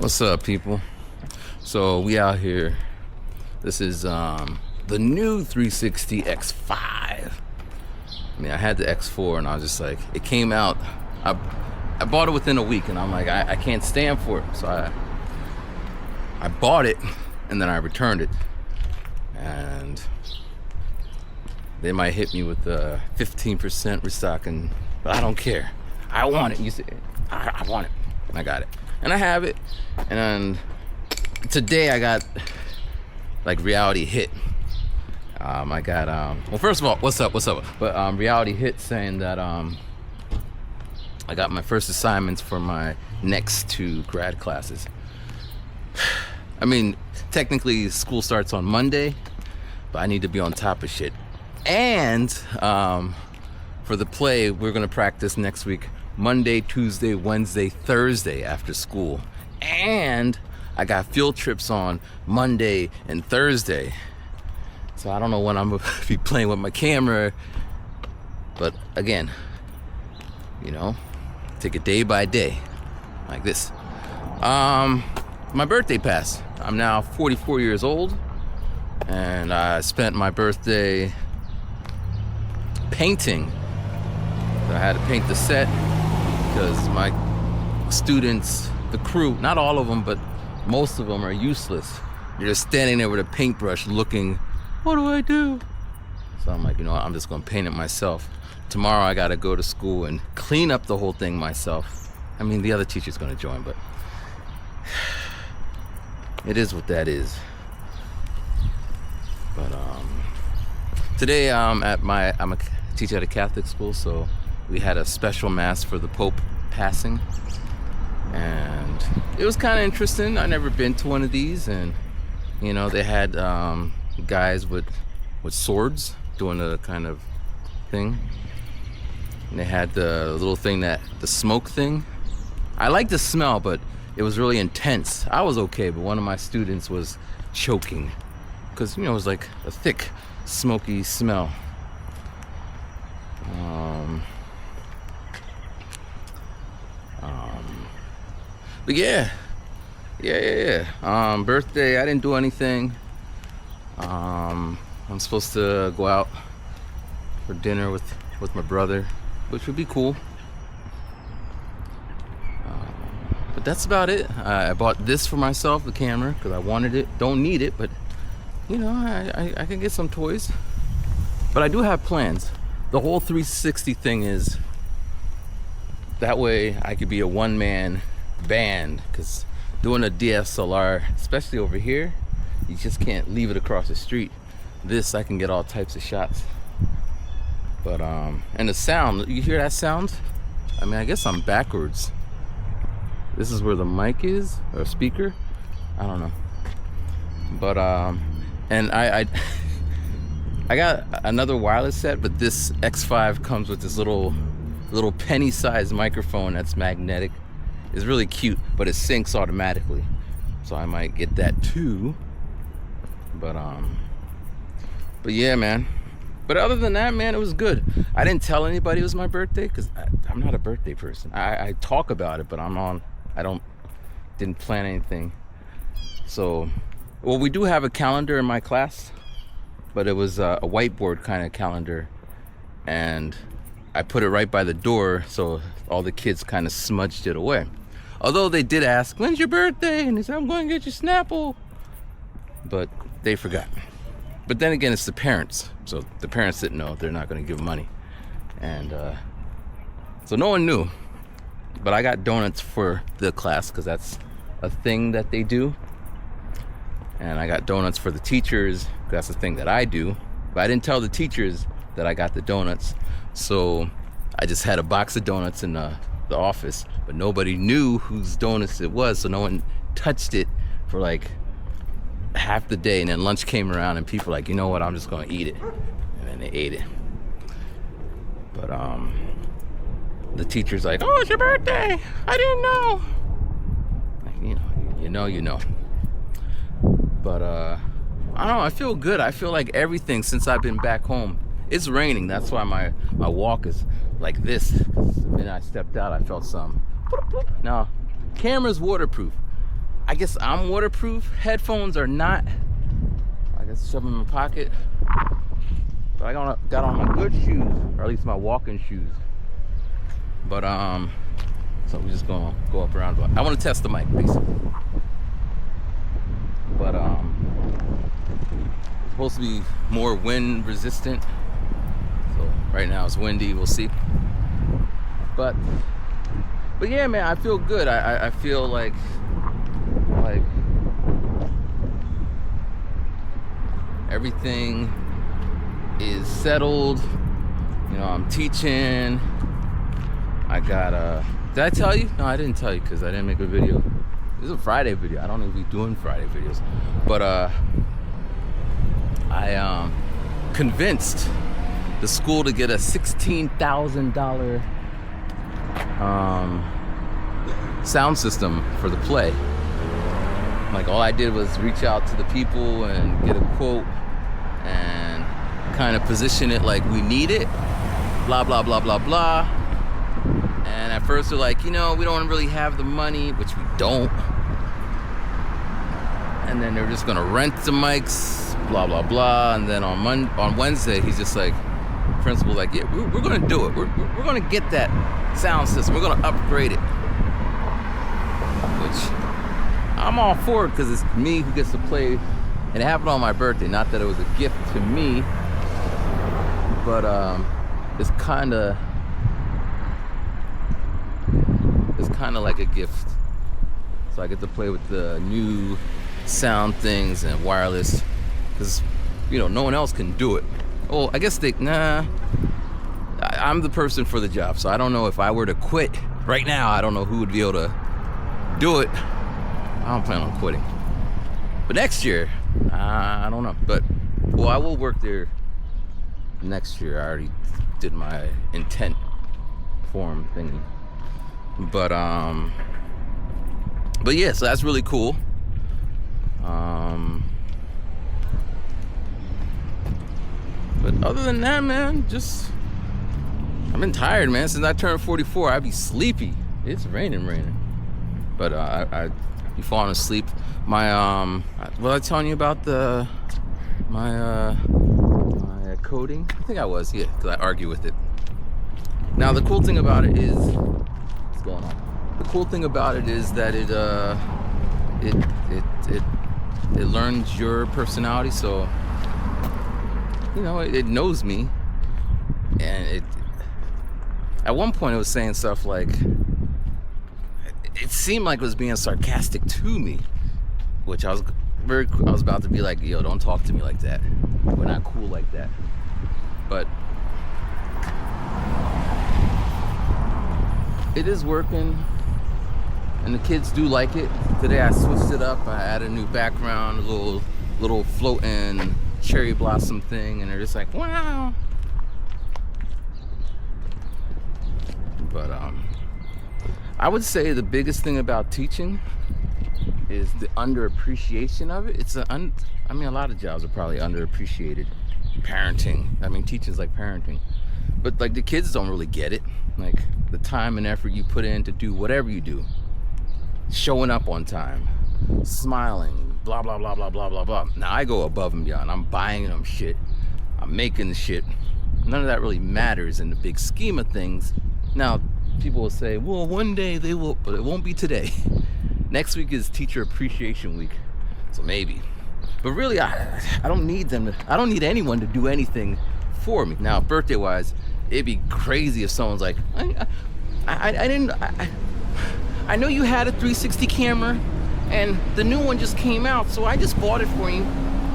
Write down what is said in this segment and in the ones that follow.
What's up, people? So we out here. This is the new 360 X5. I mean, I had the X4 and I was just like, it came out. I bought it within a week and I'm like, I can't stand for it. So I bought it and then I returned it. And they might hit me with the 15% restocking, but I don't care. I want it. You see, I want it. I got it. And I have it. And today I got like reality hit. I got well, first of all, what's up? But reality hit saying that I got my first assignments for my next 2 grad classes. I mean, technically school starts on Monday, but I need to be on top of shit. And for the play, we're gonna practice next week, Monday, Tuesday, Wednesday, Thursday after school. And I got field trips on Monday and Thursday. So I don't know when I'm gonna be playing with my camera. But again, you know, take it day by day, like this. My birthday passed. I'm now 44 years old. And I spent my birthday painting. So I had to paint the set because my students, the crew, not all of them, but most of them are useless. You're just standing there with a paintbrush looking, what do I do? So I'm like, you know what, I'm just gonna paint it myself. Tomorrow I gotta go to school and clean up the whole thing myself. I mean, the other teacher's gonna join, but it is what that is. But today I'm a teacher at a Catholic school, so we had a special mass for the Pope passing, and it was kind of interesting. I never been to one of these, and you know, they had guys with swords doing a kind of thing, and they had the little thing, the smoke thing. I like the smell, but it was really intense. I was okay, but one of my students was choking because, you know, it was like a thick, smoky smell. But yeah. Birthday, I didn't do anything. I'm supposed to go out for dinner with my brother, which would be cool. But that's about it. I bought this for myself, the camera, because I wanted it. Don't need it, but you know, I can get some toys. But I do have plans. The whole 360 thing is that way I could be a one-man band, because doing a DSLR, especially over here, you just can't leave it across the street. This, I can get all types of shots. But and the sound, you hear that sound? I mean, I guess I'm backwards. This is where the mic is, or speaker, I don't know. But and I got another wireless set, but this X5 comes with this little penny-sized microphone that's magnetic. It's really cute, but it syncs automatically, so I might get that too. But yeah, man. But other than that, man, it was good. I didn't tell anybody it was my birthday because I'm not a birthday person. I talk about it, but didn't plan anything. So, well, we do have a calendar in my class, but it was a whiteboard kind of calendar, and I put it right by the door, so all the kids kind of smudged it away. Although they did ask, when's your birthday? And they said, I'm going to get you Snapple. But they forgot. But then again, it's the parents. So the parents didn't know. They're not going to give money. And so no one knew. But I got donuts for the class because that's a thing that they do. And I got donuts for the teachers. That's the thing that I do. But I didn't tell the teachers that I got the donuts. So I just had a box of donuts in the office, but nobody knew whose donuts it was, so no one touched it for like half the day. And then lunch came around and people were like, you know what, I'm just gonna eat it. And then they ate it. But the teacher's like, oh, it's your birthday, I didn't know. Like, you know. But I don't know, I feel good. I feel like everything since I've been back home. It's raining, that's why my walk is like this. When I stepped out, I felt some. Now, camera's waterproof, I guess I'm waterproof. Headphones are not. I guess shove them in my pocket. But I got on my good shoes, or at least my walking shoes. But so we're just gonna go up around. I want to test the mic, basically. But it's supposed to be more wind resistant. So right now it's windy. We'll see. But yeah, man, I feel good. I feel like everything is settled. You know, I'm teaching. I got did I tell you? No, I didn't tell you because I didn't make a video. This is a Friday video. I don't even be doing Friday videos. But I convinced the school to get a $16,000 sound system for the play. Like, all I did was reach out to the people and get a quote and kind of position it like we need it, blah blah blah blah blah. And at first they're like, you know, we don't really have the money, which we don't. And then they're just gonna rent the mics, blah blah blah. And then on Wednesday, he's just like, principal, like, yeah, we're gonna do it. We're gonna get that sound system. We're gonna upgrade it. Which I'm all for it because it's me who gets to play. And it happened on my birthday. Not that it was a gift to me, but it's kind of like a gift. So I get to play with the new sound things and wireless, because, you know, no one else can do it. Oh, I guess I'm the person for the job, so I don't know if I were to quit right now, I don't know who would be able to do it. I don't plan on quitting. But next year, I don't know. But, well, I will work there next year. I already did my intent form thingy. But yeah, so that's really cool. But other than that, man, I've been tired, man. Since I turned 44, I be sleepy. It's raining. But I be falling asleep. My was I telling you about my coding? I think I was, yeah, because I argue with it. Now the cool thing about it is, what's going on? The cool thing about it is that it learns your personality, so you know it knows me, and at one point it was saying stuff like, it seemed like it was being sarcastic to me, which I was about to be like, yo, don't talk to me like that. We're not cool like that. But it is working, and the kids do like it. Today I switched it up. I added a new background, a little floating cherry blossom thing, and they're just like, wow. But I would say the biggest thing about teaching is the underappreciation of it. I mean, a lot of jobs are probably underappreciated. Parenting. I mean, teaching's like parenting. But like the kids don't really get it. Like the time and effort you put in to do whatever you do. Showing up on time. Smiling. Blah, blah, blah, blah, blah, blah, blah. Now I go above and beyond. I'm buying them shit. I'm making the shit. None of that really matters in the big scheme of things. Now, people will say, well, one day they will, but it won't be today. Next week is Teacher Appreciation Week. So maybe. But really, I don't need them. I don't need anyone to do anything for me. Now, birthday-wise, it'd be crazy if someone's like, I know you had a 360 camera, and the new one just came out, so I just bought it for you.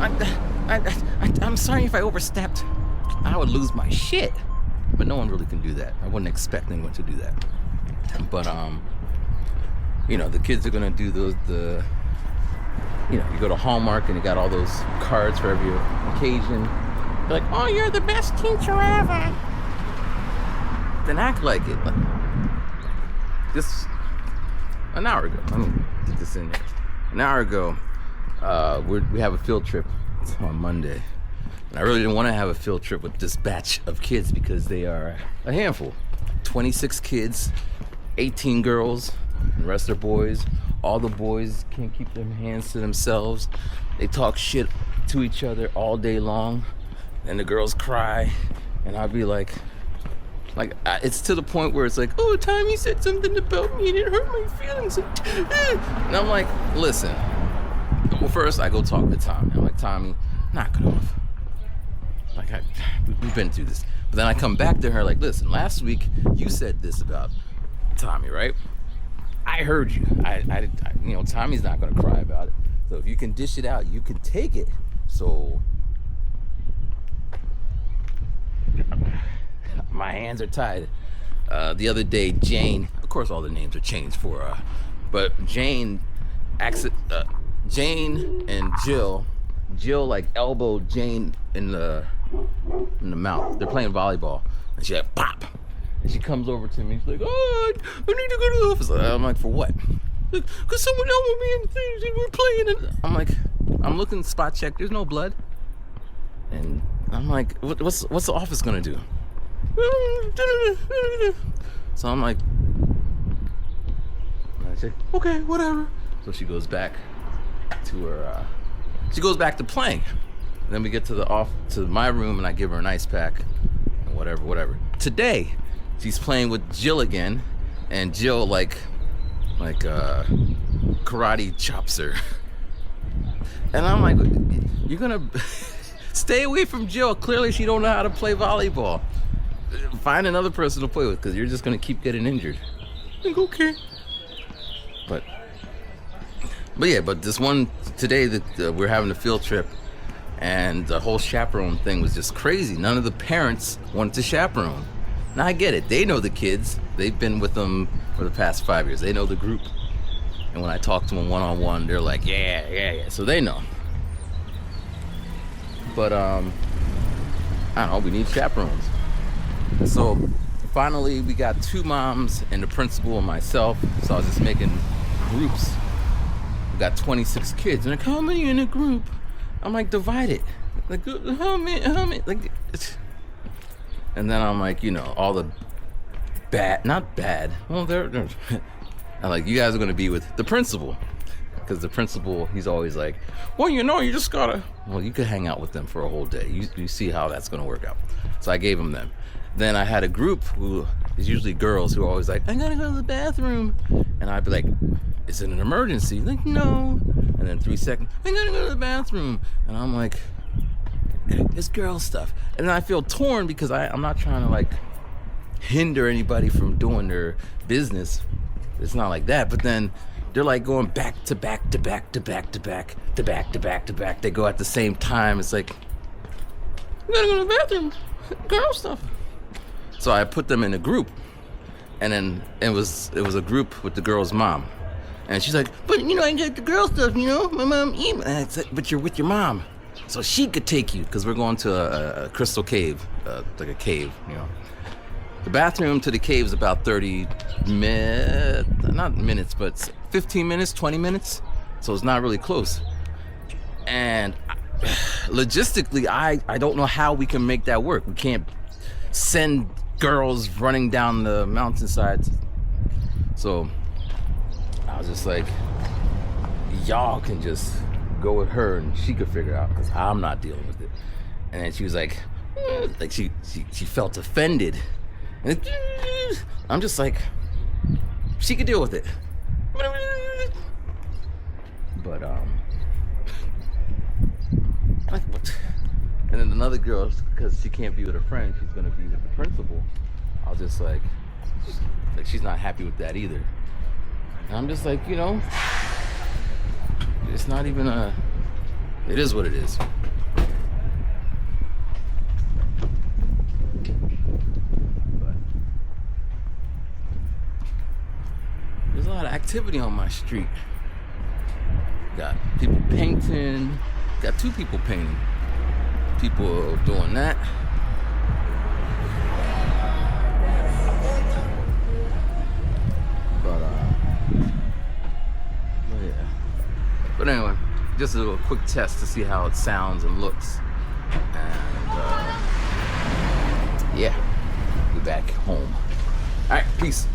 I'm sorry if I overstepped. I would lose my shit. But no one really can do that. I wouldn't expect anyone to do that. But you know, the kids are gonna do you know, you go to Hallmark and you got all those cards for every occasion. They're like, oh, you're the best teacher ever. Then act like it. Like, just an hour ago, let me get this in there. An hour ago, we have a field trip. It's on Monday. And I really didn't want to have a field trip with this batch of kids because they are a handful. 26 kids, 18 girls, And the rest are boys. All the boys can't keep their hands to themselves. They talk shit to each other all day long. And the girls cry. And I'll be like, it's to the point where it's like, oh, Tommy said something about me and it hurt my feelings. And I'm like, listen. Well, first I go talk to Tommy. I'm like, Tommy, knock it off. Like, we've been through this. But then I come back to her like, listen, last week you said this about Tommy, right? I heard you. I Tommy's not gonna cry about it. So if you can dish it out, you can take it. So my hands are tied. The other day, Jane, of course all the names are changed for but Jane and Jill like elbowed Jane in the mouth. They're playing volleyball, and she like pop, and she comes over to me. She's like, "Oh, I need to go to the office." I'm like, "For what?" "Cause someone elbowed me and we're playing." And I'm like, I'm looking spot check. There's no blood, and I'm like, "What's the office gonna do?" So I'm like, I say, "Okay, whatever." So she goes back to her. She goes back to playing. Then we get to my room, and I give her an ice pack, and whatever. Today, she's playing with Jill again, and Jill like karate chops her. And I'm like, you're gonna stay away from Jill. Clearly, she don't know how to play volleyball. Find another person to play with, because you're just gonna keep getting injured. I think okay. But this one today that we're having a field trip, and the whole chaperone thing was just crazy. None of the parents wanted to chaperone. Now I get it. They know the kids. They've been with them for the past 5 years. They know the group. And when I talk to them one-on-one, they're like, yeah. So they know. But I don't know. We need chaperones. So finally, we got 2 moms and the principal and myself. So I was just making groups. We got 26 kids. And like, how many in a group? I'm like, divide it. Like, how many? Like, and then I'm like, all the not bad. Well, they're I'm like, you guys are gonna be with the principal, because the principal, he's always like, well, you just gotta. Well, you could hang out with them for a whole day. You see how that's gonna work out. So I gave them them. Then I had a group who is usually girls who are always like, I gotta go to the bathroom, and I'd be like, is it an emergency? Like, no. And then 3 seconds, I gotta go to the bathroom. And I'm like, it's girl stuff. And then I feel torn, because I'm not trying to like hinder anybody from doing their business. It's not like that. But then they're like going back to back to back to back to back to back to back to back. They go at the same time. It's like, I gotta go to the bathroom. Girl stuff. So I put them in a group. And then it was a group with the girl's mom. And she's like, but I got the girl stuff, my mom. And I said, but you're with your mom, so she could take you, because we're going to a crystal cave, like a cave, The bathroom to the cave is about 30 minutes, not minutes, but 15 minutes, 20 minutes. So it's not really close. And logistically, I don't know how we can make that work. We can't send girls running down the mountainside. So I was just like, y'all can just go with her and she could figure it out, because I'm not dealing with it. And then she was like she felt offended. And I'm just like, she could deal with it. But and then another girl, because she can't be with her friend, she's gonna be with the principal. I was just like she's not happy with that either. And I'm just like, it's not even it is what it is. But there's a lot of activity on my street. Got people painting. Got 2 people painting. People doing that. But anyway, just a little quick test to see how it sounds and looks. And yeah, we're back home. All right, peace.